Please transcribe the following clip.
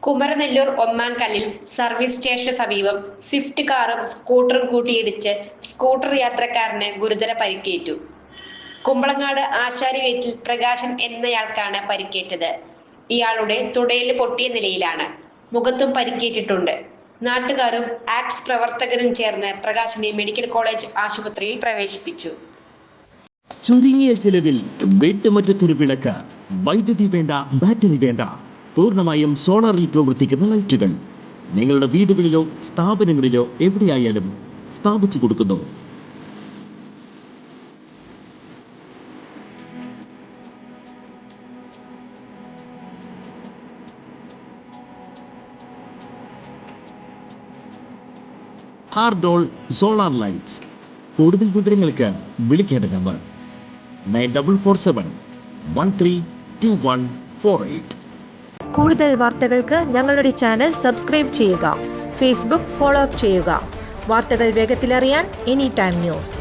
Kumaranellur ഒന്നാംകല്ലിൽ service സ്റ്റേഷന് സമീപം Swift കാറും സ്കൂട്ടറും കൂട്ടിയിടിച്ച് സ്കൂട്ടർ യാത്രക്കാരന് ഗുരുതര പരിക്കേറ്റു. കുമ്പളങ്ങാട് ആശാരിവീട്ടിൽ പ്രകാശൻ എന്നയാൾക്കാണ് പരിക്കേറ്റത്. ഇയാളുടെ തുടയെല്ല് പൊട്ടിയ നിലയിലാണ്. മുഖത്തും പരിക്കേറ്റിട്ടുണ്ട്. നാട്ടുകാരും ആക്ട്സ് പ്രവർത്തകരും ചേർന്ന് പ്രകാശിനെ മെഡിക്കൽ കോളേജ് ആശുപത്രിയിൽ പ്രവേശിപ്പിച്ചു. ചുരുങ്ങിയ ചെലവിൽ വീട്ടുമുറ്റത്തൊരു വിളക്ക്. വൈദ്യുതി വേണ്ട, ബാറ്ററി വേണ്ട. പൂർണ്ണമായും സോളാറിൽ പ്രവർത്തിക്കുന്ന ലൈറ്റുകൾ നിങ്ങളുടെ വീടുകളിലോ സ്ഥാപനങ്ങളിലോ എവിടെയായാലും സ്ഥാപിച്ചു കൊടുക്കുന്നു. ഹാർഡോൾ സോളാർ ലൈറ്റ്സ്. കൂടുതൽ വിവരങ്ങൾക്ക് വിളിക്കേണ്ട നമ്പർ 9447132148. കൂടുതൽ വാർത്തകൾക്ക് ഞങ്ങളുടെ ചാനൽ സബ്സ്ക്രൈബ് ചെയ്യുക. ഫേസ്ബുക്ക് ഫോളോ അപ്പ് ചെയ്യുക. വാർത്തകൾ വേഗത്തിലറിയാൻ എനി ടൈം ന്യൂസ്.